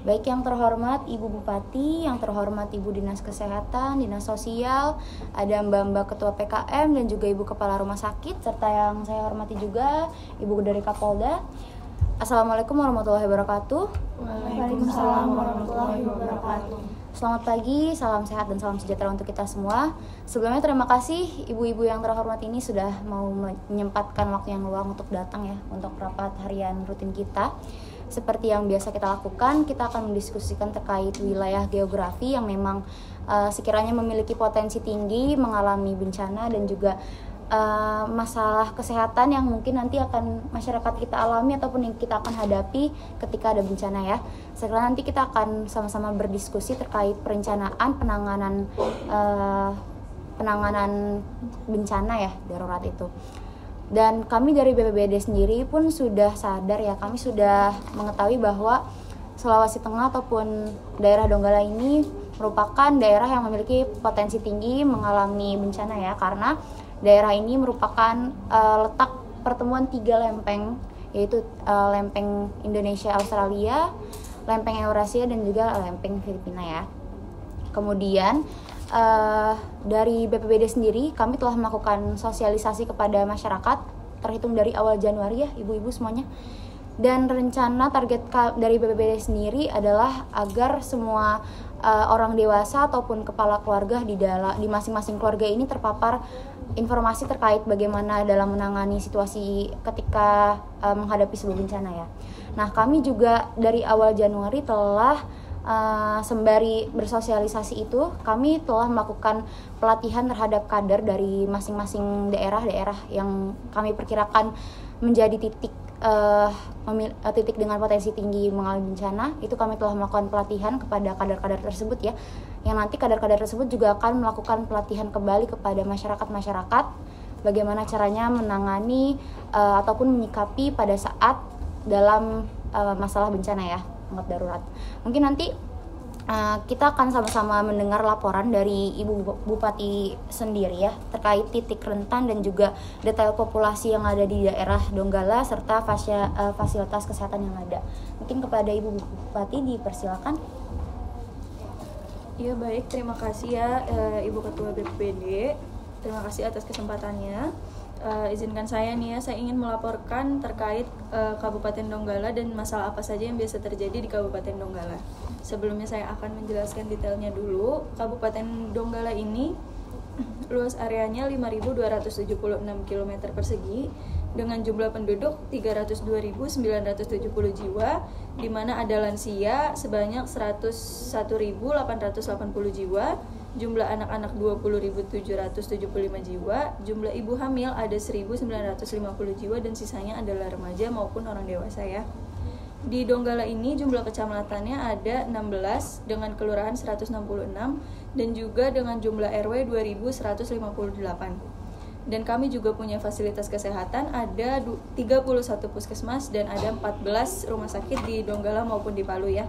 Baik yang terhormat Ibu Bupati, yang terhormat Ibu Dinas Kesehatan, Dinas Sosial, ada Mbak-mbak Ketua PKM dan juga Ibu Kepala Rumah Sakit, serta yang saya hormati juga Ibu dari Kapolda. Assalamualaikum warahmatullahi wabarakatuh. Waalaikumsalam warahmatullahi wabarakatuh. Selamat pagi, salam sehat dan salam sejahtera untuk kita semua. Sebelumnya terima kasih ibu-ibu yang terhormat ini sudah mau menyempatkan waktu yang luang untuk datang ya untuk rapat harian rutin kita. Seperti yang biasa kita lakukan, kita akan mendiskusikan terkait wilayah geografi yang memang sekiranya memiliki potensi tinggi mengalami bencana dan juga masalah kesehatan yang mungkin nanti akan masyarakat kita alami ataupun yang kita akan hadapi ketika ada bencana ya. Sekarang nanti kita akan sama-sama berdiskusi terkait perencanaan penanganan bencana ya, darurat itu. Dan kami dari BPBD sendiri pun sudah sadar ya, kami sudah mengetahui bahwa Sulawesi Tengah ataupun daerah Donggala ini merupakan daerah yang memiliki potensi tinggi mengalami bencana ya, karena daerah ini merupakan letak pertemuan 3 lempeng, yaitu lempeng Indonesia Australia, lempeng Eurasia dan juga lempeng Filipina ya. Kemudian dari BPBD sendiri kami telah melakukan sosialisasi kepada masyarakat terhitung dari awal Januari ya ibu-ibu semuanya. Dan rencana target dari BPBD sendiri adalah agar semua orang dewasa ataupun kepala keluarga di masing-masing keluarga ini terpapar informasi terkait bagaimana dalam menangani situasi ketika menghadapi sebuah bencana ya. Nah, kami juga dari awal Januari telah sembari bersosialisasi itu, kami telah melakukan pelatihan terhadap kader dari masing-masing daerah yang kami perkirakan menjadi titik dengan potensi tinggi mengalami bencana. Itu kami telah melakukan pelatihan kepada kader-kader tersebut ya, yang nanti kader-kader tersebut juga akan melakukan pelatihan kembali kepada masyarakat bagaimana caranya menangani ataupun menyikapi pada saat dalam masalah bencana ya, tanggap darurat. Mungkin nanti kita akan sama-sama mendengar laporan dari Ibu Bupati sendiri ya terkait titik rentan dan juga detail populasi yang ada di daerah Donggala serta fasilitas kesehatan yang ada. Mungkin kepada Ibu Bupati dipersilakan. Iya baik, terima kasih ya Ibu Ketua BPBD. Terima kasih atas kesempatannya. Izinkan saya nih ya, saya ingin melaporkan terkait Kabupaten Donggala dan masalah apa saja yang biasa terjadi di Kabupaten Donggala. Sebelumnya saya akan menjelaskan detailnya dulu. Kabupaten Donggala ini luas areanya 5.276 km persegi dengan jumlah penduduk 302.970 jiwa, di mana ada lansia sebanyak 101.880 jiwa, jumlah anak-anak 20.775 jiwa, jumlah ibu hamil ada 1.950 jiwa dan sisanya adalah remaja maupun orang dewasa ya. Di Donggala ini jumlah kecamatannya ada 16 dengan kelurahan 166 dan juga dengan jumlah RW 2.158. Dan kami juga punya fasilitas kesehatan, ada 31 puskesmas dan ada 14 rumah sakit di Donggala maupun di Palu ya.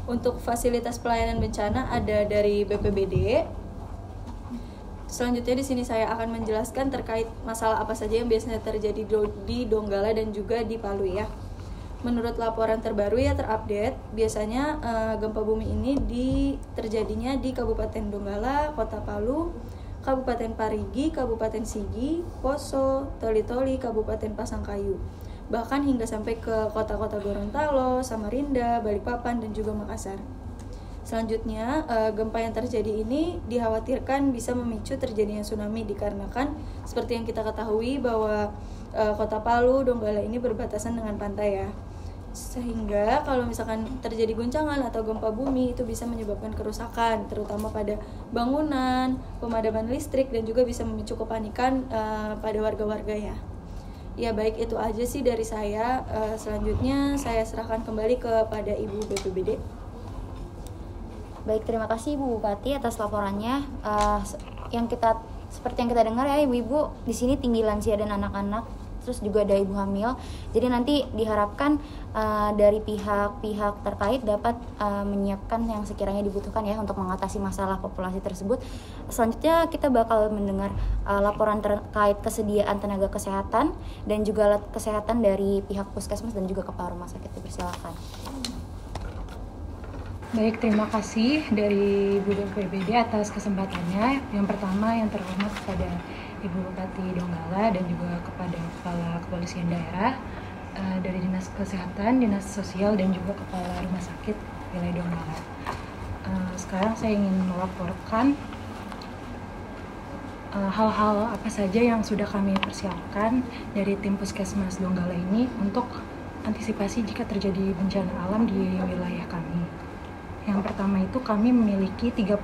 Untuk fasilitas pelayanan bencana ada dari BPBD. Selanjutnya di sini saya akan menjelaskan terkait masalah apa saja yang biasanya terjadi di Donggala dan juga di Palu ya. Menurut laporan terbaru ya terupdate, biasanya gempa bumi ini terjadinya di Kabupaten Donggala, Kota Palu, Kabupaten Parigi, Kabupaten Sigi, Poso, Toli-Toli, Kabupaten Pasangkayu. Bahkan hingga sampai ke kota-kota Gorontalo, Samarinda, Balikpapan, dan juga Makassar. Selanjutnya, gempa yang terjadi ini dikhawatirkan bisa memicu terjadinya tsunami dikarenakan seperti yang kita ketahui bahwa Kota Palu, Donggala ini berbatasan dengan pantai ya. Sehingga kalau misalkan terjadi guncangan atau gempa bumi itu bisa menyebabkan kerusakan terutama pada bangunan, pemadaman listrik dan juga bisa memicu kepanikan pada warga-warga ya. Ya baik, itu aja sih dari saya. Selanjutnya saya serahkan kembali kepada Ibu BPBD. Baik, terima kasih Ibu Bupati atas laporannya. Seperti yang kita dengar ya ibu-ibu, di sini tinggi lansia dan anak-anak, terus juga ada ibu hamil. Jadi nanti diharapkan dari pihak-pihak terkait dapat menyiapkan yang sekiranya dibutuhkan ya untuk mengatasi masalah populasi tersebut. Selanjutnya kita bakal mendengar laporan terkait kesediaan tenaga kesehatan dan juga alat kesehatan dari pihak puskesmas dan juga kepala rumah sakit. Dipersilakan. Baik, terima kasih dari Ibu BPBD atas kesempatannya. Yang pertama yang terhormat kepada Ibu Bupati Donggala dan juga kepada Kepala Kepolisian Daerah dari Dinas Kesehatan, Dinas Sosial dan juga Kepala Rumah Sakit Wilayah Donggala. Sekarang saya ingin melaporkan hal-hal apa saja yang sudah kami persiapkan dari tim Puskesmas Donggala ini untuk antisipasi jika terjadi bencana alam di wilayah kami. Yang pertama itu kami memiliki 35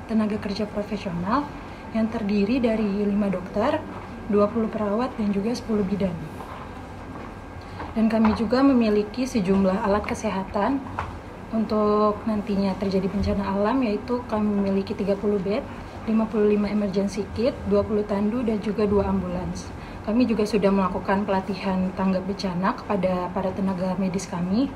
tenaga kerja profesional yang terdiri dari 5 dokter, 20 perawat dan juga 10 bidan. Dan kami juga memiliki sejumlah alat kesehatan untuk nantinya terjadi bencana alam, yaitu kami memiliki 30 bed, 55 emergency kit, 20 tandu dan juga 2 ambulans. Kami juga sudah melakukan pelatihan tanggap bencana kepada para tenaga medis kami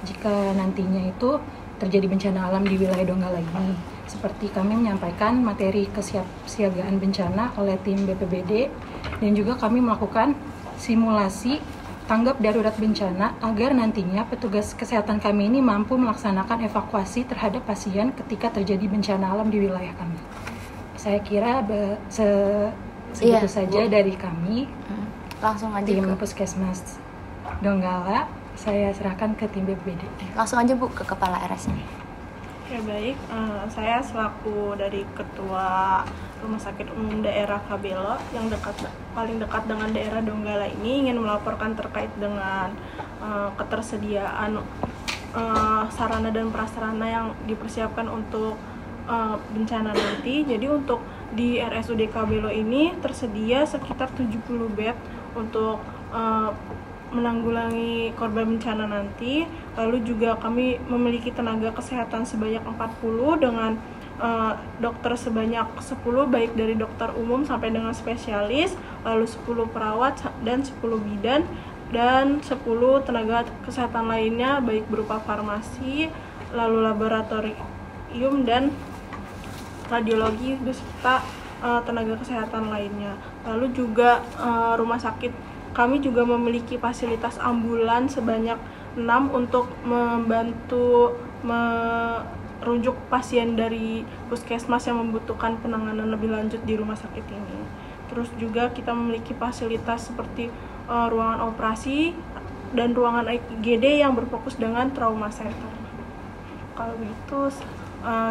jika nantinya itu terjadi bencana alam di wilayah Donggala ini. Seperti kami menyampaikan materi kesiapsiagaan bencana oleh tim BPBD dan juga kami melakukan simulasi tanggap darurat bencana agar nantinya petugas kesehatan kami ini mampu melaksanakan evakuasi terhadap pasien ketika terjadi bencana alam di wilayah kami. Saya kira segitu saja dari kami. Langsung aja tim ke Puskesmas Donggala. Saya serahkan ke tim BPBD. langsung aja Bu ke kepala RS-nya. Oke, baik, saya selaku dari Ketua Rumah Sakit Umum Daerah Kabelo yang paling dekat dengan daerah Donggala ini ingin melaporkan terkait dengan ketersediaan sarana dan prasarana yang dipersiapkan untuk bencana nanti. Jadi untuk di RSUD Kabelo ini tersedia sekitar 70 bed untuk menanggulangi korban bencana nanti. Lalu juga kami memiliki tenaga kesehatan sebanyak 40 dengan dokter sebanyak 10 baik dari dokter umum sampai dengan spesialis, lalu 10 perawat dan 10 bidan dan 10 tenaga kesehatan lainnya baik berupa farmasi, lalu laboratorium dan radiologi beserta tenaga kesehatan lainnya. Lalu juga rumah sakit kami juga memiliki fasilitas ambulan sebanyak 6 untuk membantu merujuk pasien dari puskesmas yang membutuhkan penanganan lebih lanjut di rumah sakit ini. Terus juga kita memiliki fasilitas seperti ruangan operasi dan ruangan IGD yang berfokus dengan trauma center. Kalau begitu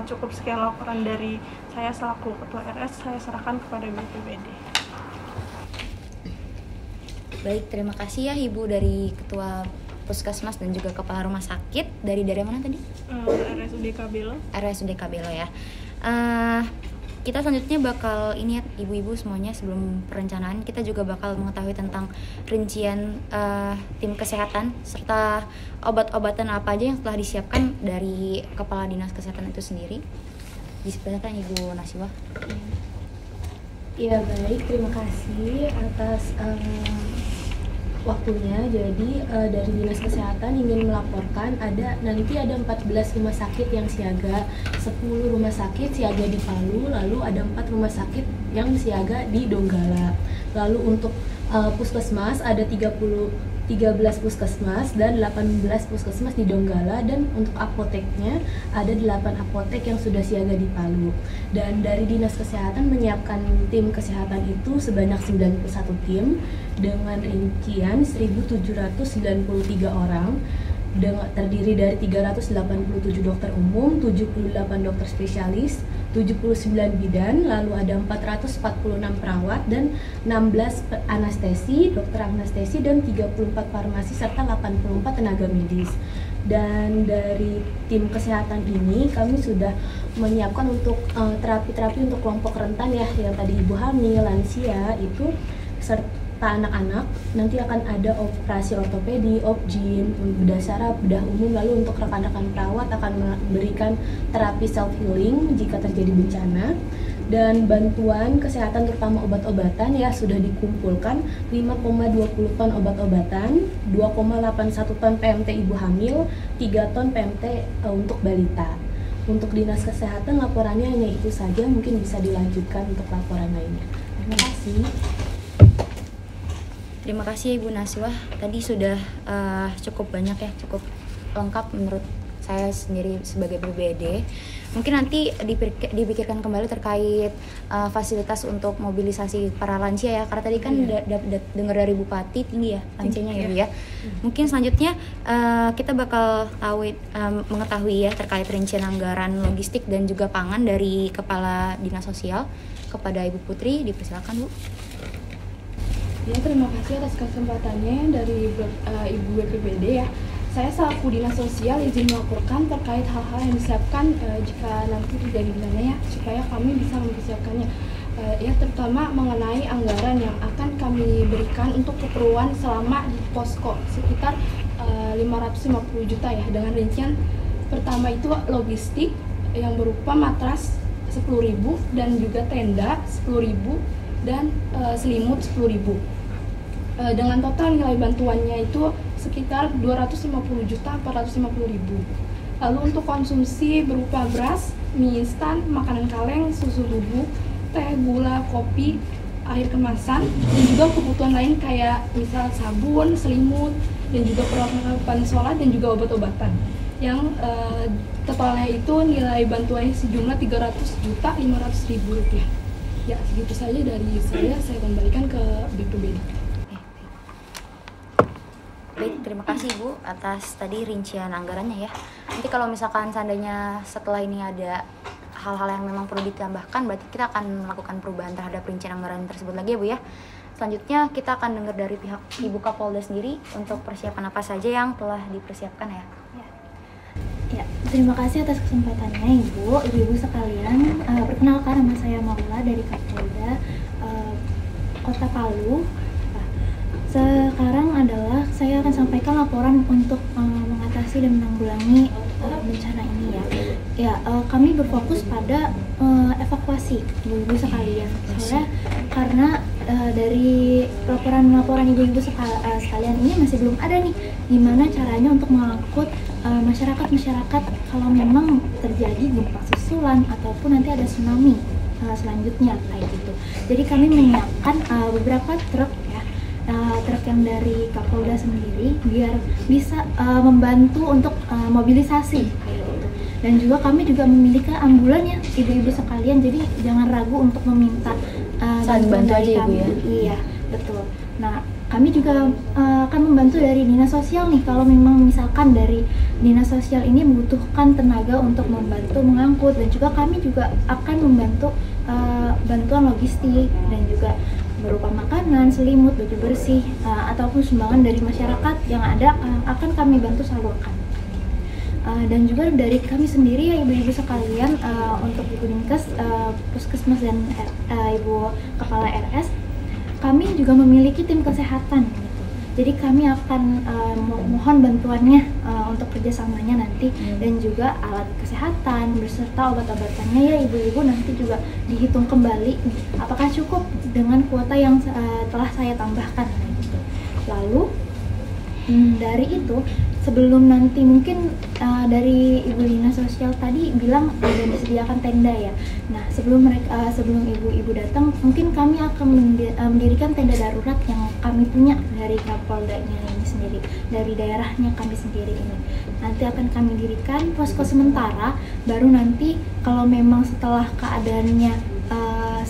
cukup sekian laporan dari saya selaku Ketua RS, saya serahkan kepada BPBD. Baik, terima kasih ya Ibu dari Ketua Puskesmas dan juga Kepala Rumah Sakit. Dari mana tadi? RSUD Kabelo. RSUD Kabelo ya. Kita selanjutnya bakal ini ya ibu-ibu semuanya, sebelum perencanaan kita juga bakal mengetahui tentang rincian tim kesehatan serta obat-obatan apa aja yang telah disiapkan dari Kepala Dinas Kesehatan itu sendiri. Dipersilakan Ibu Nasiwah. Ya baik, terima kasih atas waktunya. Jadi dari Dinas Kesehatan ingin melaporkan nanti ada 14 rumah sakit yang siaga, 10 rumah sakit siaga di Palu, lalu ada 4 rumah sakit yang siaga di Donggala. Lalu untuk puskesmas ada 13 puskesmas dan 18 puskesmas di Donggala, dan untuk apoteknya ada 8 apotek yang sudah siaga di Palu. Dan dari Dinas Kesehatan menyiapkan tim kesehatan itu sebanyak 91 tim dengan rincian 1.793 orang, terdiri dari 387 dokter umum, 78 dokter spesialis, 79 bidan, lalu ada 446 perawat dan 16 anestesi, dokter anestesi dan 34 farmasi serta 84 tenaga medis. Dan dari tim kesehatan ini kami sudah menyiapkan untuk terapi-terapi untuk kelompok rentan ya, yang tadi ibu hamil, lansia itu serta anak-anak. Nanti akan ada operasi ortopedi, obgyn, bedah saraf, bedah umum. Lalu untuk rekan-rekan perawat akan memberikan terapi self healing jika terjadi bencana. Dan bantuan kesehatan terutama obat-obatan ya sudah dikumpulkan 5,20 ton obat-obatan, 2,81 ton PMT ibu hamil, 3 ton PMT untuk balita. Untuk Dinas Kesehatan laporannya hanya itu saja, mungkin bisa dilanjutkan untuk laporan lainnya. Terima kasih. Terima kasih Ibu Naswah. Tadi sudah cukup banyak ya, cukup lengkap menurut saya sendiri sebagai BPBD, mungkin nanti dipikirkan kembali terkait fasilitas untuk mobilisasi para lansia ya, karena tadi kan dengar dari Bupati tinggi ya lansianya ya Bu ya. Mungkin selanjutnya kita bakal mengetahui ya terkait rincian anggaran logistik dan juga pangan dari Kepala Dinas Sosial kepada Ibu Putri. Dipersilakan Bu. Ya, terima kasih atas kesempatannya dari Ibu BPBD ya. Saya selaku Dinas Sosial izin melaporkan terkait hal-hal yang disiapkan jika nanti terjadi bencana ya, supaya kami bisa mempersiapkannya. Ya, terutama mengenai anggaran yang akan kami berikan untuk keperluan selama di posko sekitar 550 juta ya, dengan rincian pertama itu logistik yang berupa matras 10.000 dan juga tenda 10.000 dan selimut 10.000. Dengan total nilai bantuannya itu sekitar 250.450.000. Lalu untuk konsumsi berupa beras, mie instan, makanan kaleng, susu bubuk, teh, gula, kopi, air kemasan, dan juga kebutuhan lain kayak misal sabun, selimut, dan juga perlengkapan sholat dan juga obat-obatan. Yang totalnya itu nilai bantuannya sejumlah 300.500.000 rupiah. Ya, segitu saja dari saya kembalikan ke BPBD. Baik, terima kasih Bu atas tadi rincian anggarannya ya. Nanti kalau misalkan seandainya setelah ini ada hal-hal yang memang perlu ditambahkan, berarti kita akan melakukan perubahan terhadap rincian anggaran tersebut lagi ya Bu ya. Selanjutnya kita akan dengar dari pihak Ibu Kapolda sendiri untuk persiapan apa saja yang telah dipersiapkan ya. Ya, terima kasih atas kesempatannya Ibu sekalian. Perkenalkan, nama saya Maula dari Kapolda Kota Palu. Sekarang adalah saya akan sampaikan laporan untuk mengatasi dan menanggulangi bencana ini ya. Ya, kami berfokus pada evakuasi ibu-ibu sekalian. Soalnya karena dari laporan ibu-ibu sekalian ini masih belum ada nih gimana caranya untuk mengangkut masyarakat kalau memang terjadi gempa susulan ataupun nanti ada tsunami selanjutnya kayak gitu. Jadi kami menyiapkan beberapa truk yang dari Kapolda sendiri biar bisa membantu untuk mobilisasi kayak gitu. Dan juga kami juga memiliki ambulan ya ibu-ibu sekalian, jadi jangan ragu untuk meminta bantu aja Ibu ya. Iya, betul. Nah, kami juga akan membantu dari Dinas Sosial nih, kalau memang misalkan dari Dinas Sosial ini membutuhkan tenaga untuk membantu mengangkut, dan juga kami juga akan membantu bantuan logistik dan juga berupa makanan, selimut, baju bersih, ataupun sumbangan dari masyarakat yang ada akan kami bantu salurkan. Dan juga dari kami sendiri ya ibu-ibu sekalian, untuk Ibu Dinkes, Puskesmas dan Ibu Kepala RS, kami juga memiliki tim kesehatan gitu. Jadi kami akan mohon bantuannya untuk kerjasamanya nanti, dan juga alat kesehatan beserta obat-obatannya ya ibu-ibu nanti juga dihitung kembali apakah cukup dengan kuota yang telah saya tambahkan gitu. Lalu dari itu sebelum nanti mungkin dari Ibu Dinas Sosial tadi bilang ada disediakan tenda ya. Nah, sebelum ibu-ibu datang, mungkin kami akan mendirikan tenda darurat yang kami punya dari Kapoldanya ini sendiri, dari daerahnya kami sendiri ini. Nanti akan kami dirikan posko sementara, baru nanti kalau memang setelah keadaannya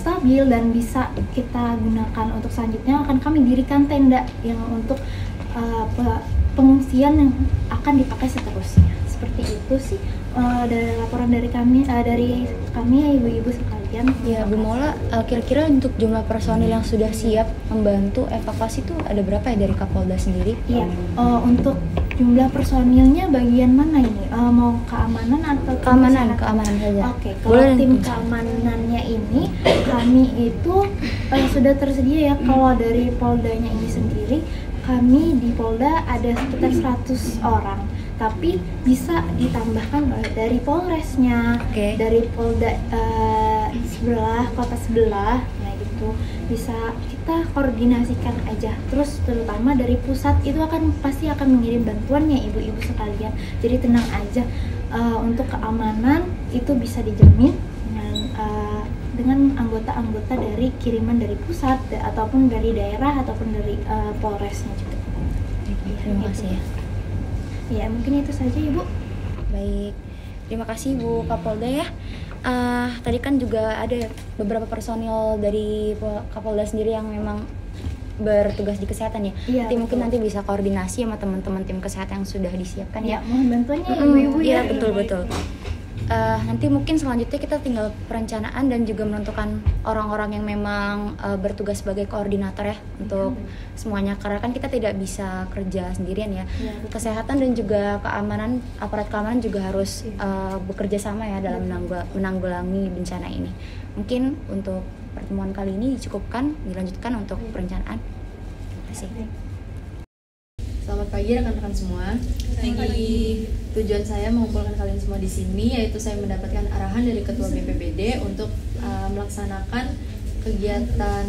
stabil dan bisa kita gunakan untuk selanjutnya, akan kami dirikan tenda yang untuk pengungsian yang akan dipakai seterusnya. Seperti itu sih dari laporan dari kami ya ibu-ibu sekalian. Ya Bu Mola, kira-kira untuk jumlah personil yang sudah siap membantu evakuasi itu ada berapa ya dari Kapolda sendiri? Iya, untuk jumlah personilnya bagian mana ini? Mau keamanan atau keamanan saja. Oke, kalau tim keamanannya ini kami itu sudah tersedia ya. Kalau dari Poldanya ini sendiri, kami di Polda ada sekitar 100 orang, tapi bisa ditambahkan dari Polresnya, dari Polda sebelah, kota sebelah, nah gitu bisa kita koordinasikan aja. Terus terutama dari pusat itu pasti akan mengirim bantuannya ibu-ibu sekalian. Jadi tenang aja, untuk keamanan itu bisa dijamin dengan anggota-anggota dari kiriman dari pusat ataupun dari daerah ataupun dari Polresnya juga. Terima kasih ya. Ya, mungkin itu saja Ibu. Baik, terima kasih Bu Kapolda ya. Tadi kan juga ada beberapa personil dari Kapolda sendiri yang memang bertugas di kesehatan ya. Iya, Nanti mungkin betul. nanti bisa koordinasi sama teman-teman tim kesehatan yang sudah disiapkan ya. Mohon bantuannya ibu-ibu ya. Iya betul. Nanti mungkin selanjutnya kita tinggal perencanaan dan juga menentukan orang-orang yang memang bertugas sebagai koordinator ya untuk semuanya, karena kan kita tidak bisa kerja sendirian ya. Kesehatan dan juga keamanan, aparat keamanan juga harus bekerja sama ya dalam menanggulangi bencana ini. Mungkin untuk pertemuan kali ini dicukupkan, dilanjutkan untuk perencanaan. Terima kasih. Selamat pagi rekan-rekan semua. Tujuan saya mengumpulkan kalian semua di sini yaitu saya mendapatkan arahan dari Ketua BPBD untuk melaksanakan kegiatan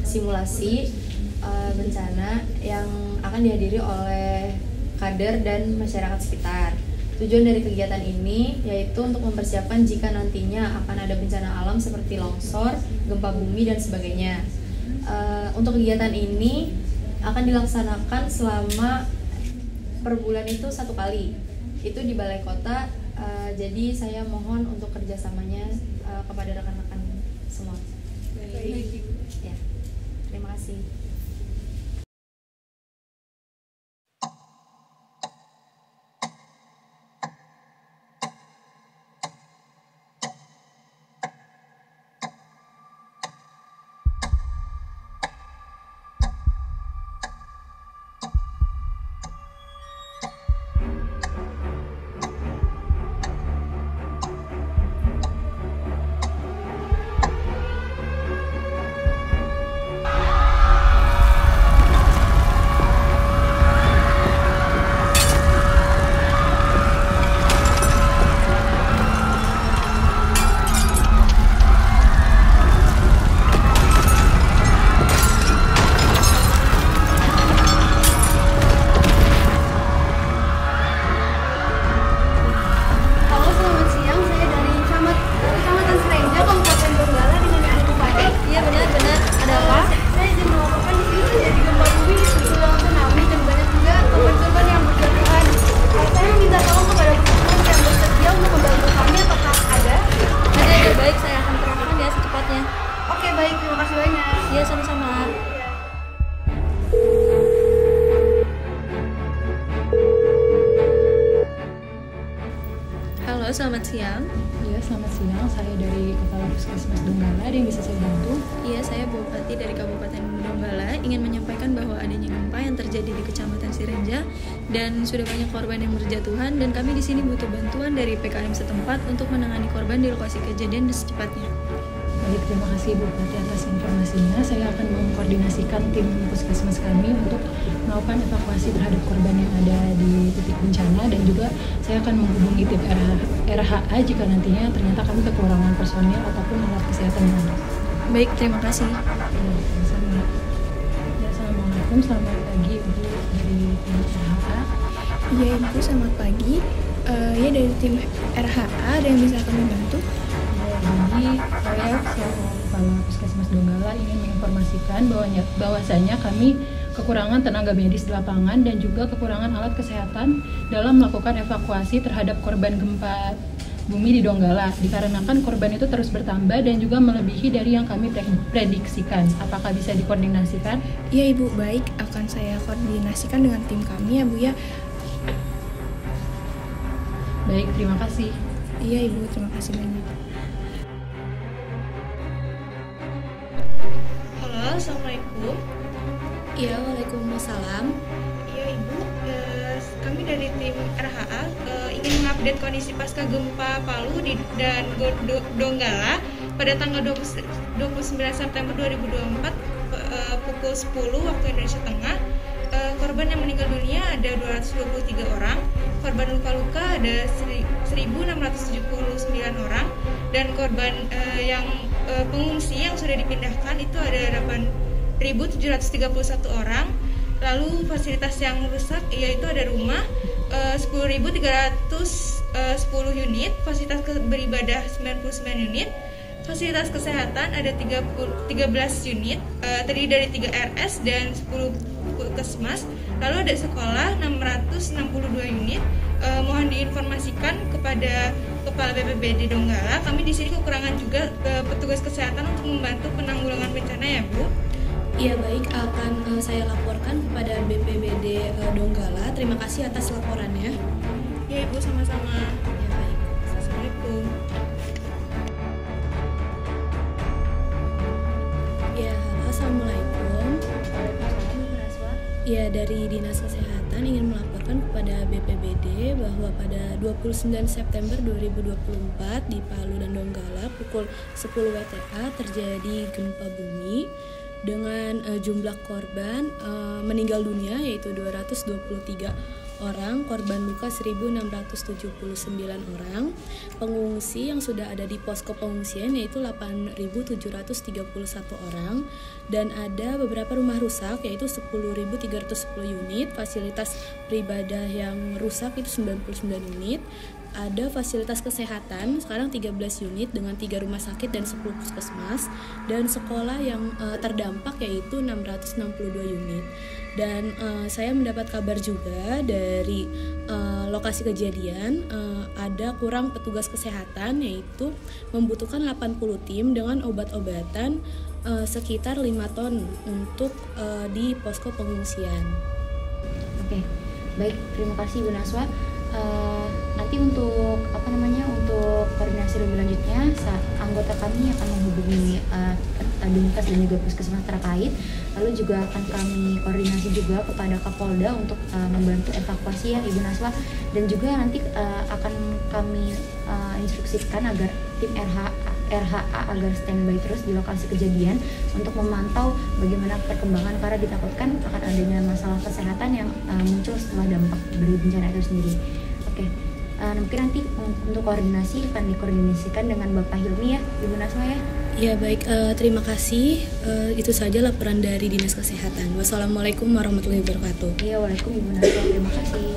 simulasi bencana yang akan dihadiri oleh kader dan masyarakat sekitar. Tujuan dari kegiatan ini yaitu untuk mempersiapkan jika nantinya akan ada bencana alam seperti longsor, gempa bumi dan sebagainya. Untuk kegiatan ini akan dilaksanakan selama per bulan itu 1 kali, itu di Balai Kota. Jadi saya mohon untuk kerjasamanya kepada rekan-rekan semua. Baik. Ya, terima kasih. Halo, selamat siang. Saya dari Kecamatan Serenja, Kabupaten Donggala dengan Ibu Bupati. Iya benar. Ada apa? Saya izin melaporkan di sini terjadi gempa bumi susulan tsunami dan banyak juga korban-korban yang berjatuhan. Saya meminta tolong kepada teman-teman yang bersedia untuk membantu kami, apakah ada? Ada. Baik, saya akan kerahkan ya secepatnya. Oke, baik. Terima kasih banyak. Iya, sama-sama. Halo, selamat siang. Ya, selamat siang. Saya dari Kepala Puskesmas Donggala. Ada yang bisa saya bantu? Iya, saya Bupati dari Kabupaten Donggala ingin menyampaikan bahwa adanya gempa yang terjadi di Kecamatan Serenja dan sudah banyak korban yang berjatuhan, dan kami di sini butuh bantuan dari PKM setempat untuk menangani korban di lokasi kejadian secepatnya. Baik, terima kasih Bupati atas informasinya. Saya akan mengkoordinasikan tim puskesmas kami untuk melakukan evakuasi terhadap korban yang ada di titik bencana, dan juga saya akan menghubungi tim RHA jika nantinya ternyata kami kekurangan personil ataupun alat kesehatan yang ada. Baik, terima kasih. Ya, sama-sama. Ya, Assalamualaikum, selamat pagi Ibu dari tim RHA. Iya Ibu, selamat pagi. Ya dari tim RHA, ada yang bisa kami bantu? Jadi saya selaku Kepala Puskesmas Donggala ingin menginformasikan bahwasanya kami kekurangan tenaga medis di lapangan dan juga kekurangan alat kesehatan dalam melakukan evakuasi terhadap korban gempa bumi di Donggala, dikarenakan korban itu terus bertambah dan juga melebihi dari yang kami prediksikan. Apakah bisa dikoordinasikan? Iya Ibu, baik, akan saya koordinasikan dengan tim kami ya Bu ya. Baik, terima kasih. Iya Ibu, terima kasih banyak. Halo, assalamualaikum. Iya, waalaikumsalam. Iya Ibu, kami dari tim RHA ingin mengupdate kondisi pasca gempa Palu dan Donggala pada tanggal 29 September 2024 pukul 10 waktu Indonesia Tengah. Korban yang meninggal dunia ada 223 orang, korban luka-luka ada 1.679 orang, dan korban yang pengungsi yang sudah dipindahkan itu ada 8.731 orang. Lalu fasilitas yang rusak yaitu ada rumah 10.310 unit, fasilitas beribadah 99 unit, fasilitas kesehatan ada 13 unit, terdiri dari 3 RS dan 10 puskesmas. Lalu ada sekolah 662 unit, mohon diinformasikan kepada Kepala BPBD Donggala, kami di sini kekurangan juga petugas kesehatan untuk membantu penanggulangan bencana ya Bu. Iya baik, akan saya laporkan kepada BPBD Donggala. Terima kasih atas laporannya. Ya Ibu, sama-sama. Ya baik. Assalamualaikum. Ya, halo, assalamualaikum. Ya, dari Dinas Kesehatan ingin melaporkan kepada BPBD bahwa pada 29 September 2024 di Palu dan Donggala pukul 10 WTA terjadi gempa bumi dengan jumlah korban meninggal dunia yaitu 223 orang, korban luka 1.679 orang, pengungsi yang sudah ada di posko pengungsian yaitu 8.731 orang, dan ada beberapa rumah rusak yaitu 10.310 unit, fasilitas beribadah yang rusak itu 99 unit, ada fasilitas kesehatan sekarang 13 unit dengan 3 rumah sakit dan 10 puskesmas, dan sekolah yang terdampak yaitu 662 unit. Dan saya mendapat kabar juga dari lokasi kejadian ada kurang petugas kesehatan yaitu membutuhkan 80 tim dengan obat-obatan sekitar 5 ton untuk di posko pengungsian. Oke, baik, terima kasih Bu Naswa. Nanti untuk untuk koordinasi lebih lanjutnya anggota kami akan menghubungi Dinkes dan juga puskesmas terkait, lalu juga akan kami koordinasi juga kepada Kapolda untuk membantu evakuasi ya Ibu Naswa, dan juga nanti akan kami instruksikan agar tim RHA agar standby terus di lokasi kejadian untuk memantau bagaimana perkembangan, karena ditakutkan akan adanya masalah kesehatan yang muncul setelah dampak dari bencana itu sendiri. Oke, mungkin nanti untuk koordinasi akan dikoordinasikan dengan Bapak Hilmi ya Ibu Naswa ya. Ya baik, terima kasih. Itu saja laporan dari Dinas Kesehatan. Wassalamualaikum warahmatullahi wabarakatuh. Iya, waalaikumsalam Ibu Naswa, terima kasih.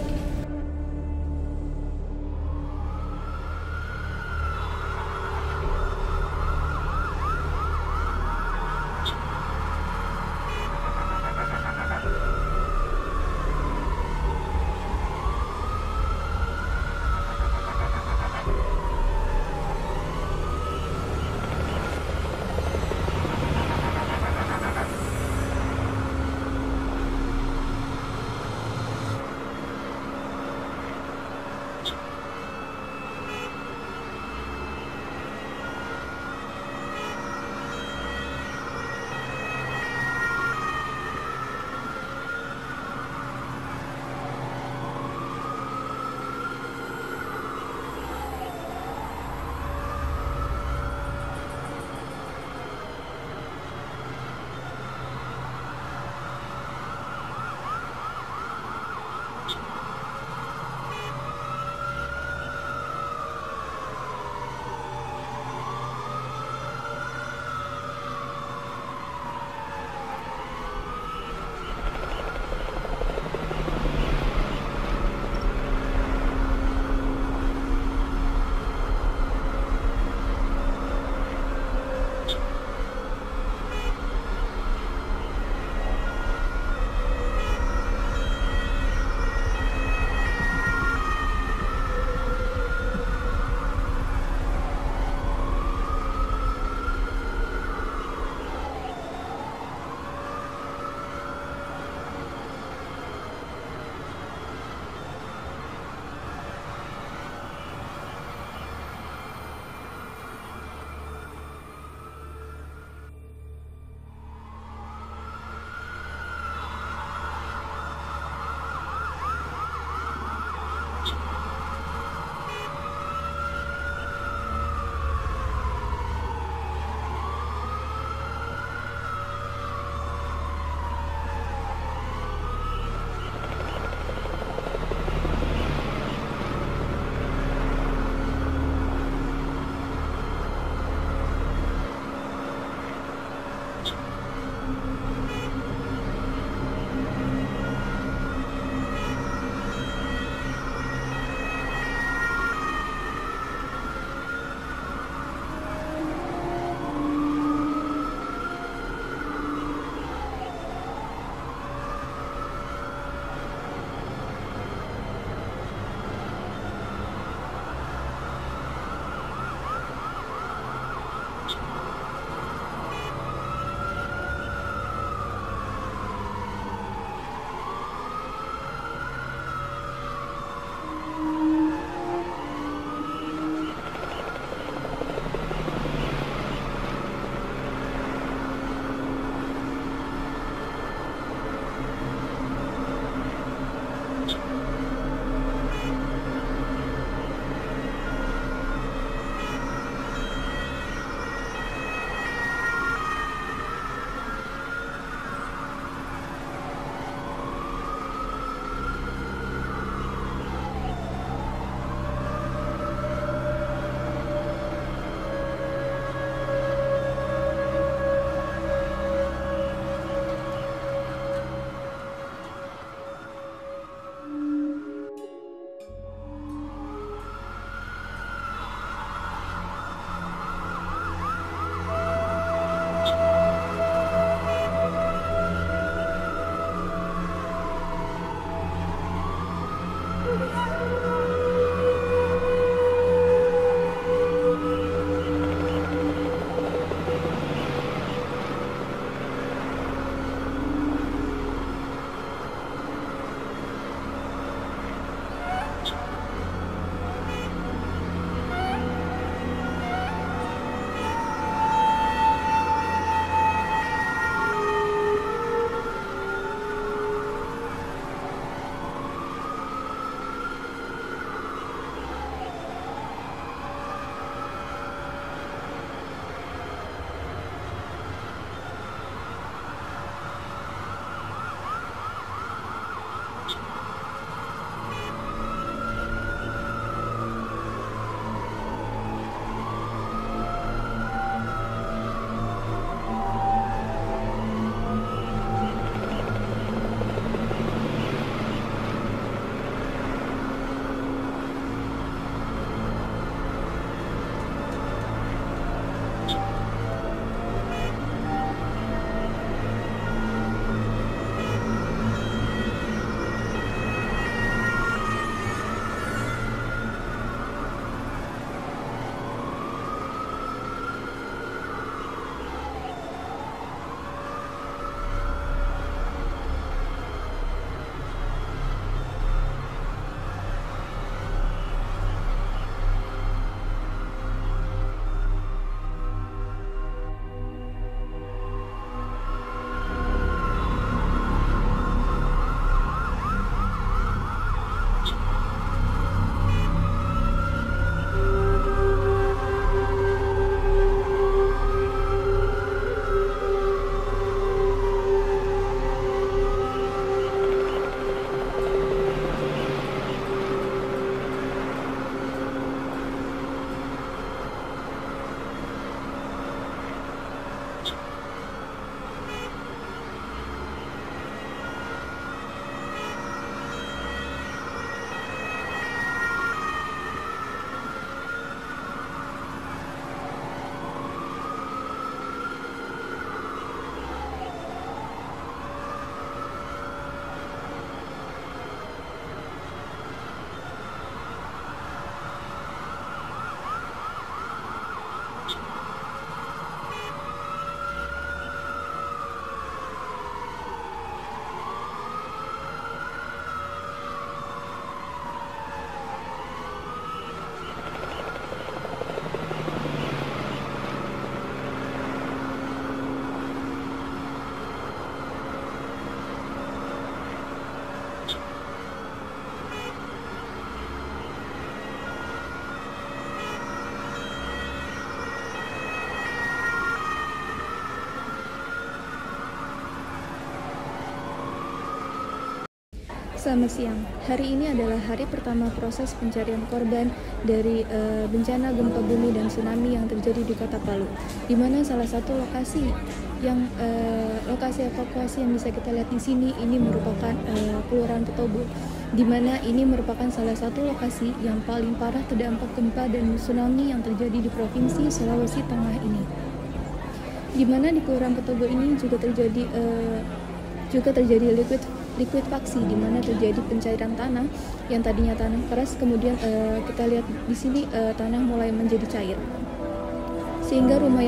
Selamat siang. Hari ini adalah hari pertama proses pencarian korban dari bencana gempa bumi dan tsunami yang terjadi di Kota Palu, di mana salah satu lokasi evakuasi yang bisa kita lihat di sini ini merupakan Kelurahan Petobo, di mana ini merupakan salah satu lokasi yang paling parah terdampak gempa dan tsunami yang terjadi di Provinsi Sulawesi Tengah ini. Di mana di Kelurahan Petobo ini juga terjadi likuifaksi, di mana terjadi pencairan tanah yang tadinya tanah keras, kemudian kita lihat di sini tanah mulai menjadi cair, sehingga rumah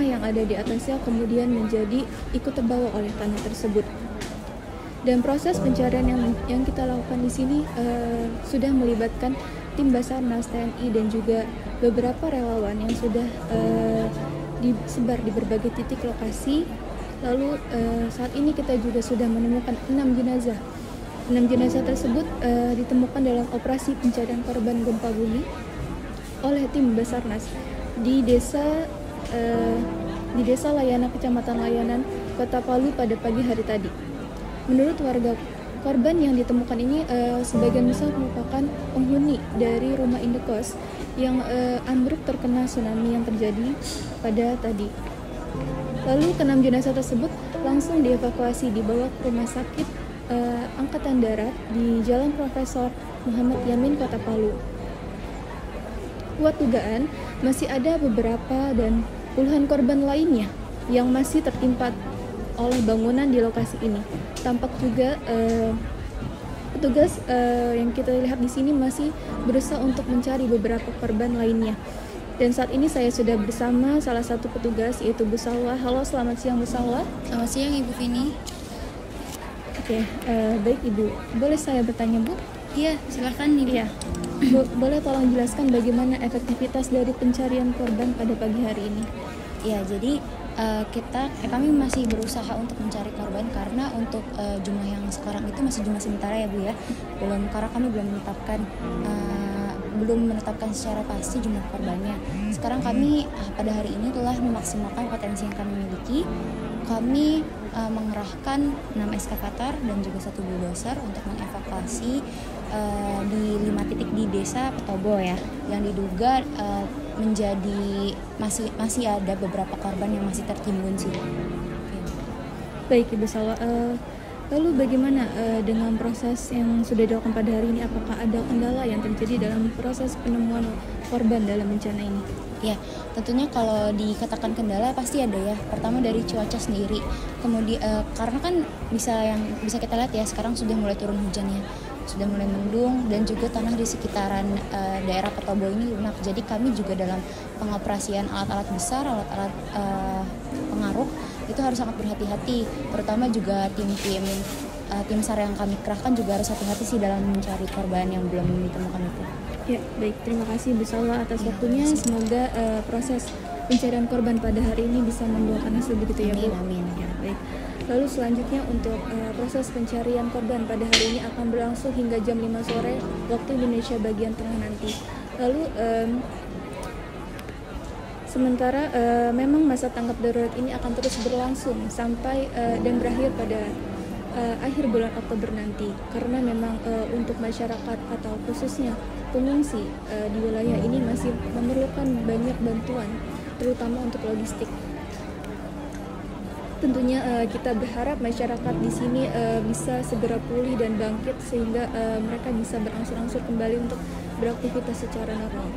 yang ada di atasnya kemudian menjadi ikut terbawa oleh tanah tersebut. Dan proses pencarian yang kita lakukan di sini sudah melibatkan tim Basarnas, TNI, dan juga beberapa relawan yang sudah disebar di berbagai titik lokasi. Lalu saat ini kita juga sudah menemukan 6 jenazah. 6 jenazah tersebut ditemukan dalam operasi pencarian korban gempa bumi oleh tim Basarnas di desa Layanan, Kecamatan Layanan, Kota Palu pada pagi hari tadi. Menurut warga, korban yang ditemukan ini sebagian besar merupakan penghuni dari rumah indekos yang ambruk terkena tsunami yang terjadi pada tadi. Lalu ke-6 jenazah tersebut langsung dievakuasi dibawa ke Rumah Sakit Angkatan Darat di Jalan Profesor Muhammad Yamin, Kota Palu. Kuat dugaan masih ada beberapa dan puluhan korban lainnya yang masih tertimpa oleh bangunan di lokasi ini. Tampak juga petugas yang kita lihat di sini masih berusaha untuk mencari beberapa korban lainnya. Dan saat ini saya sudah bersama salah satu petugas, yaitu Bu Salwa. Halo, selamat siang Bu Salwa. Selamat siang Ibu Vini. Oke, baik Ibu. Boleh saya bertanya Bu? Iya, silakan Ibu. Iya. Bu, boleh tolong jelaskan bagaimana efektivitas dari pencarian korban pada pagi hari ini? Ya, jadi kami masih berusaha untuk mencari korban karena untuk jumlah yang sekarang itu masih jumlah sementara ya Bu ya. Karena kami belum menetapkan secara pasti jumlah korbannya. Sekarang kami pada hari ini telah memaksimalkan potensi yang kami miliki. Kami mengerahkan 6 eskavator dan juga 1 bulldozer untuk mengevakuasi di 5 titik di desa Petobo ya, yang diduga masih ada beberapa korban yang masih tertimbun sih. Baik Ibu Salwa. Lalu bagaimana dengan proses yang sudah dilakukan pada hari ini? Apakah ada kendala yang terjadi dalam proses penemuan korban dalam bencana ini? Ya, tentunya kalau dikatakan kendala pasti ada ya. Pertama dari cuaca sendiri. Kemudian karena kan bisa kita lihat ya, sekarang sudah mulai turun hujannya, sudah mulai mendung, dan juga tanah di sekitaran daerah Petobo ini lunak. Jadi kami juga dalam pengoperasian alat-alat besar, alat-alat pengaruh itu harus sangat berhati-hati, terutama juga tim SAR yang kami kerahkan juga harus hati-hati sih dalam mencari korban yang belum ditemukan itu. Ya, baik, terima kasih Bu Salwa atas waktunya. Semoga proses pencarian korban pada hari ini bisa membuahkan hasil begitu ya Bu. Amin. Ya, baik. Lalu selanjutnya untuk proses pencarian korban pada hari ini akan berlangsung hingga jam 5 sore waktu Indonesia bagian tengah nanti. Lalu sementara memang masa tanggap darurat ini akan terus berlangsung sampai dan berakhir pada akhir bulan Oktober nanti, karena memang untuk masyarakat atau khususnya pengungsi di wilayah ini masih memerlukan banyak bantuan, terutama untuk logistik. Tentunya kita berharap masyarakat di sini bisa segera pulih dan bangkit sehingga mereka bisa berangsur-angsur kembali untuk beraktivitas secara normal.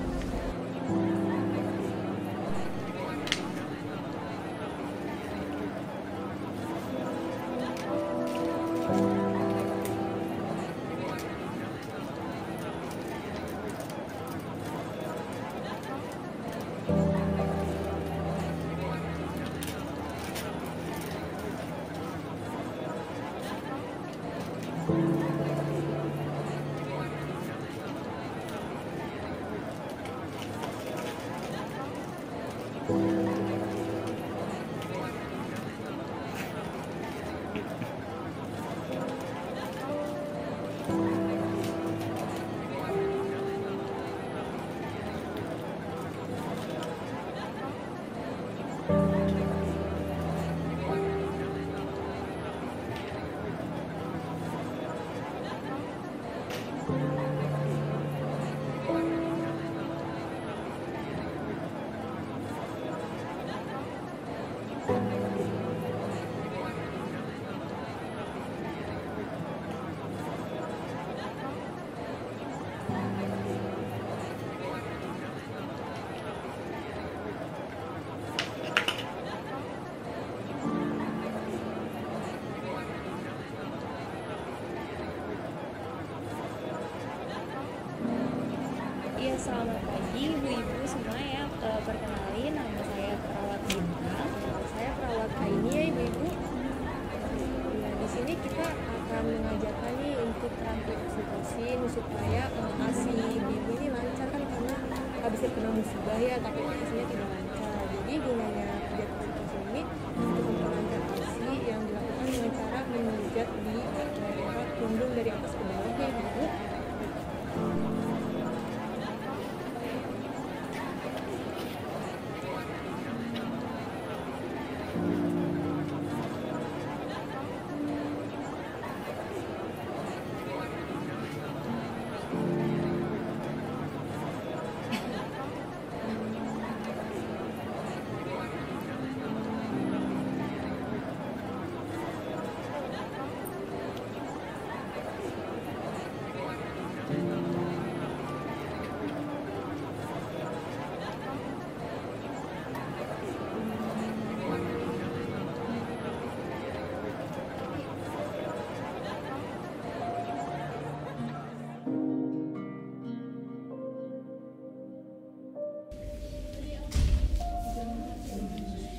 Iya, selamat pagi ibu-ibu semua ya. Perkenalin, nama saya Perawat Bintang. Saya perawat Aini ya ibu-ibu. Nah, di sini kita akan mengajarkan nih untuk terapi oksitosin supaya ASI ibu-ibu ini lancar kan, karena habis terkena musibah ya, tapi ASInya tidak lancar. Jadi gunanya pijat oksitosin ini untuk memperlancar ASI yang dilakukan dengan cara memijat di daerah punggung dari atas ke bawah ya ibu.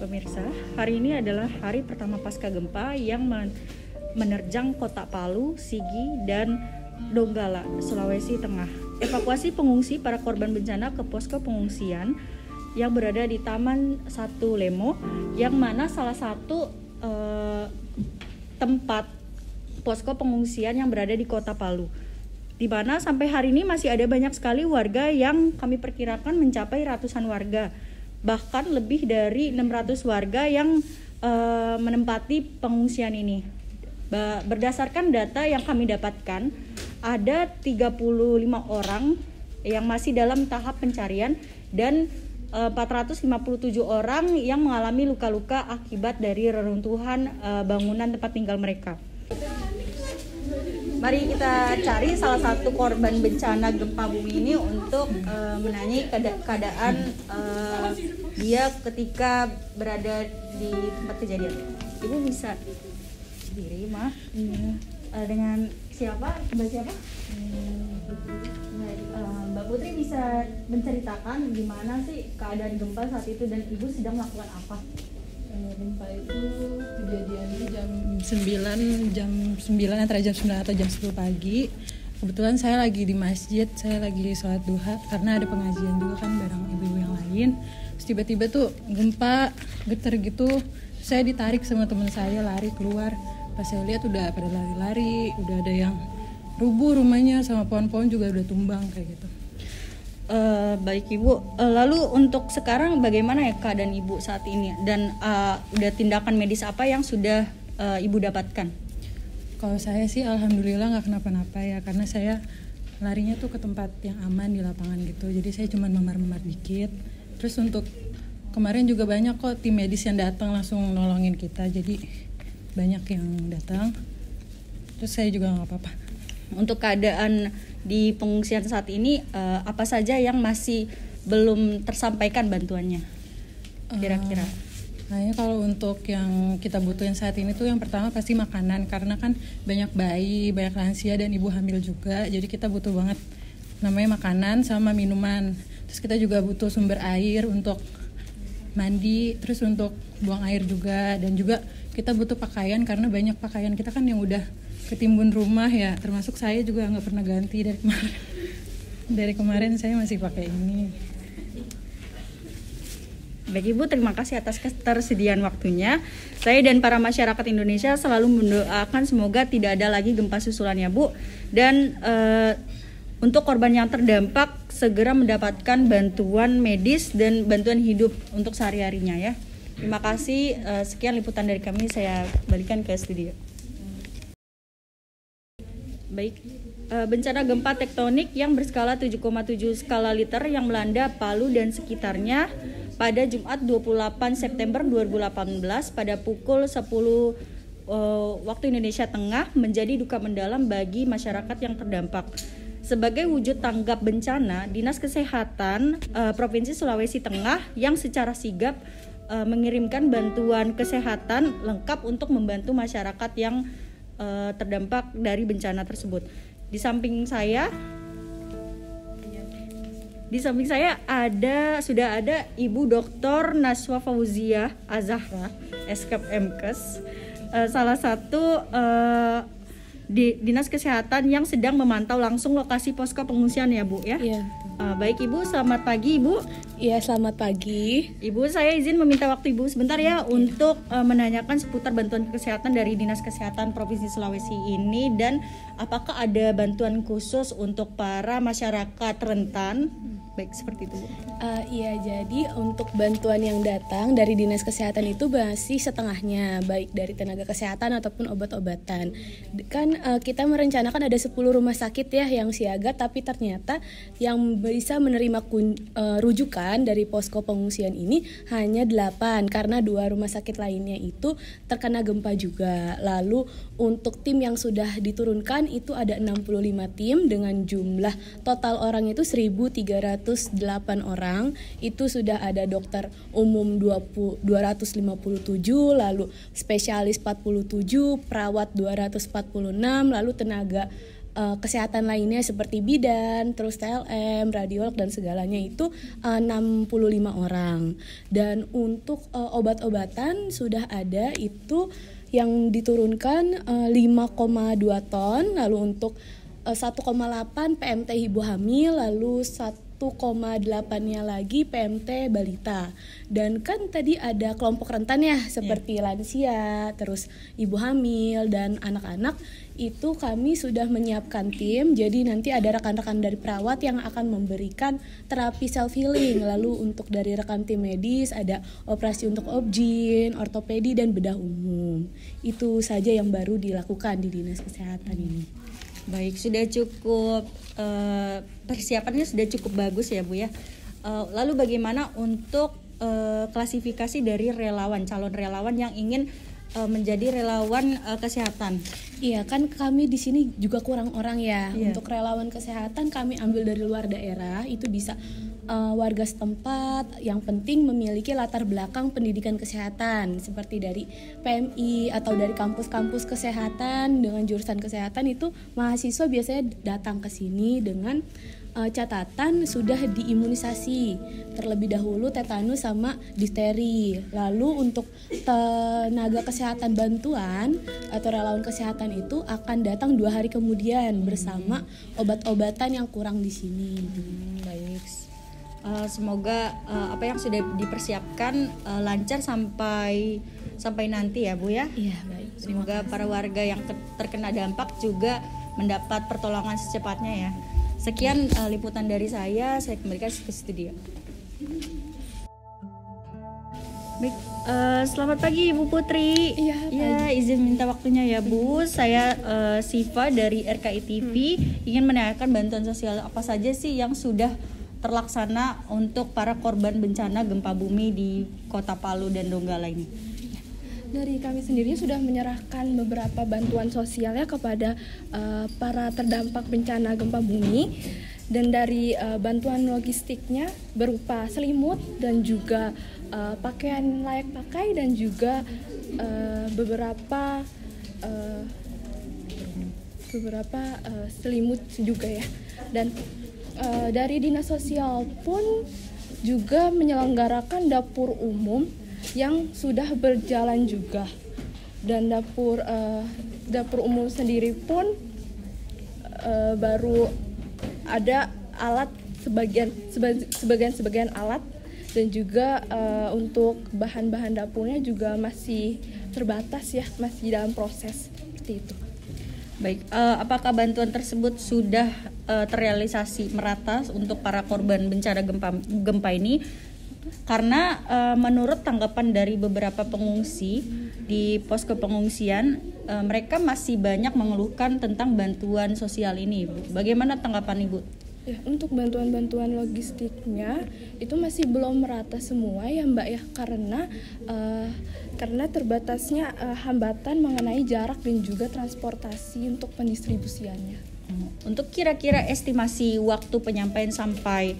Pemirsa, hari ini adalah hari pertama pasca gempa yang menerjang kota Palu, Sigi, dan Donggala, Sulawesi Tengah. Evakuasi pengungsi para korban bencana ke posko pengungsian yang berada di Taman 1 Lemo, yang mana salah satu tempat posko pengungsian yang berada di kota Palu. Di mana sampai hari ini masih ada banyak sekali warga yang kami perkirakan mencapai ratusan warga. Bahkan lebih dari 600 warga yang menempati pengungsian ini. Berdasarkan data yang kami dapatkan, ada 35 orang yang masih dalam tahap pencarian dan 457 orang yang mengalami luka-luka akibat dari reruntuhan bangunan tempat tinggal mereka. Mari kita cari salah satu korban bencana gempa bumi ini untuk menanyai keadaan dia ketika berada di tempat kejadian. Ibu bisa sendiri, mah? Dengan siapa? Mbak siapa? Mbak Putri bisa menceritakan gimana sih keadaan gempa saat itu dan ibu sedang melakukan apa? Gempa itu kejadiannya jam 9 antara jam 9 atau jam 10 pagi. Kebetulan saya lagi di masjid, saya lagi sholat duha karena ada pengajian juga kan bareng ibu-ibu yang lain. Terus tiba-tiba tuh gempa getar gitu, saya ditarik sama teman saya lari keluar. Pas saya lihat udah pada lari-lari, udah ada yang rubuh rumahnya, sama pohon-pohon juga udah tumbang kayak gitu. Baik Ibu, lalu untuk sekarang bagaimana ya keadaan Ibu saat ini dan udah tindakan medis apa yang sudah Ibu dapatkan? Kalau saya sih alhamdulillah nggak kenapa-napa ya, karena saya larinya tuh ke tempat yang aman di lapangan gitu, jadi saya cuma memar-memar dikit. Terus untuk kemarin juga banyak kok tim medis yang datang langsung nolongin kita, jadi banyak yang datang. Terus saya juga nggak apa-apa. Untuk keadaan di pengungsian saat ini, apa saja yang masih belum tersampaikan bantuannya kira-kira? Kayaknya kalau untuk yang kita butuhin saat ini tuh yang pertama pasti makanan, karena kan banyak bayi, banyak lansia dan ibu hamil juga, jadi kita butuh banget namanya makanan sama minuman. Terus kita juga butuh sumber air untuk mandi, terus untuk buang air juga, dan juga kita butuh pakaian karena banyak pakaian kita kan yang udah ketimbun rumah ya, termasuk saya juga nggak pernah ganti dari kemarin. Dari kemarin saya masih pakai ini. Baik Ibu, terima kasih atas ketersediaan waktunya. Saya dan para masyarakat Indonesia selalu mendoakan semoga tidak ada lagi gempa susulan ya Bu. Dan untuk korban yang terdampak segera mendapatkan bantuan medis dan bantuan hidup untuk sehari-harinya ya. Terima kasih, sekian liputan dari kami, saya balikan ke studio. Baik. Bencana gempa tektonik yang berskala 7,7 skala Richter yang melanda Palu dan sekitarnya pada Jumat 28 September 2018 pada pukul 10 waktu Indonesia Tengah menjadi duka mendalam bagi masyarakat yang terdampak. Sebagai wujud tanggap bencana, Dinas Kesehatan Provinsi Sulawesi Tengah yang secara sigap mengirimkan bantuan kesehatan lengkap untuk membantu masyarakat yang terdampak dari bencana tersebut. Di samping saya sudah ada Ibu Dr. Naswa Fauzia Azahra, SKMKes, salah satu di Dinas Kesehatan yang sedang memantau langsung lokasi posko pengungsian ya Bu ya. Iya. Baik Ibu, selamat pagi Ibu. Iya, selamat pagi. Ibu, saya izin meminta waktu Ibu sebentar ya untuk menanyakan seputar bantuan kesehatan dari Dinas Kesehatan Provinsi Sulawesi ini, dan apakah ada bantuan khusus untuk para masyarakat rentan? Baik, seperti itu Bu. Iya, jadi untuk bantuan yang datang dari Dinas Kesehatan itu masih setengahnya, baik dari tenaga kesehatan ataupun obat-obatan. Kan kita merencanakan ada 10 rumah sakit ya yang siaga, tapi ternyata yang bisa menerima rujukan dari posko pengungsian ini hanya 8 karena 2 rumah sakit lainnya itu terkena gempa juga. Lalu untuk tim yang sudah diturunkan itu ada 65 tim dengan jumlah total orang itu 1.308 orang. Itu sudah ada dokter umum 257, lalu spesialis 47, perawat 246, lalu tenaga kesehatan lainnya seperti bidan, terus TLM, radiolog dan segalanya itu 65 orang. Dan untuk obat-obatan sudah ada itu yang diturunkan 5,2 ton, lalu untuk 1,8 PMT ibu hamil, lalu 1,8-nya lagi PMT balita. Dan kan tadi ada kelompok rentan ya seperti lansia, terus ibu hamil dan anak-anak. Itu kami sudah menyiapkan tim, jadi nanti ada rekan-rekan dari perawat yang akan memberikan terapi self healing. Lalu untuk dari rekan tim medis ada operasi untuk obgyn, ortopedi dan bedah umum. Itu saja yang baru dilakukan di Dinas Kesehatan ini. Baik, sudah cukup persiapannya sudah cukup bagus ya Bu ya. Lalu bagaimana untuk klasifikasi dari calon relawan yang ingin menjadi relawan kesehatan? Iya, kan kami di sini juga kurang orang ya. Untuk relawan kesehatan kami ambil dari luar daerah, itu bisa warga setempat yang penting memiliki latar belakang pendidikan kesehatan seperti dari PMI atau dari kampus-kampus kesehatan dengan jurusan kesehatan. Itu mahasiswa biasanya datang ke sini dengan catatan sudah diimunisasi terlebih dahulu tetanus sama difteri. Lalu untuk tenaga kesehatan bantuan atau relawan kesehatan itu akan datang 2 hari kemudian bersama obat-obatan yang kurang di sini. Baik. Semoga apa yang sudah dipersiapkan lancar sampai nanti ya Bu ya. Iya, baik. Semoga para warga yang terkena dampak juga mendapat pertolongan secepatnya ya. Sekian liputan dari saya kembalikan ke studio. Baik, selamat pagi Ibu Putri. Iya, izin minta waktunya ya Bu. Saya Siva dari RKI TV ingin menanyakan bantuan sosial apa saja sih yang sudah terlaksana untuk para korban bencana gempa bumi di Kota Palu dan Donggala ini. Dari kami sendiri sudah menyerahkan beberapa bantuan sosialnya kepada para terdampak bencana gempa bumi, dan dari bantuan logistiknya berupa selimut dan juga pakaian layak pakai dan juga beberapa selimut juga ya. Dan dari Dinas Sosial pun juga menyelenggarakan dapur umum yang sudah berjalan juga, dan dapur umum sendiri pun baru ada alat sebagian alat, dan juga untuk bahan-bahan dapurnya juga masih terbatas ya, masih dalam proses seperti itu. Baik, apakah bantuan tersebut sudah terrealisasi merata untuk para korban bencana gempa ini? Karena menurut tanggapan dari beberapa pengungsi, di posko pengungsian mereka masih banyak mengeluhkan tentang bantuan sosial ini, Bu. Bagaimana tanggapan Ibu? Ya, untuk bantuan-bantuan logistiknya itu masih belum merata semua ya Mbak ya, karena terbatasnya hambatan mengenai jarak dan juga transportasi untuk pendistribusiannya. Untuk kira-kira estimasi waktu penyampaian sampai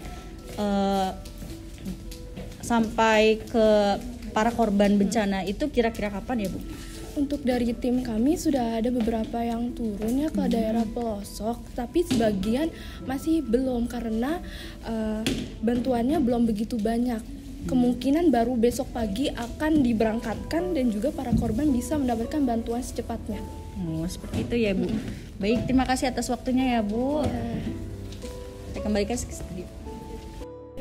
ke para korban bencana itu kira-kira kapan ya Bu? Untuk dari tim kami sudah ada beberapa yang turun ya ke daerah pelosok, tapi sebagian masih belum karena bantuannya belum begitu banyak. Kemungkinan baru besok pagi akan diberangkatkan dan juga para korban bisa mendapatkan bantuan secepatnya. Seperti itu ya Bu. Baik, terima kasih atas waktunya ya Bu. Saya kembalikan ke studio.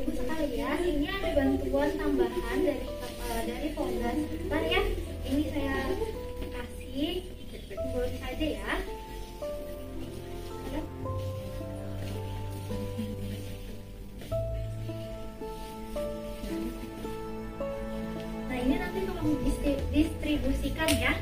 Ibu sekalian, ini ada bantuan tambahan dari Polda Sultan ya. Ini saya kasih, boleh saja ya. Nah ini nanti tolong distribusikan ya.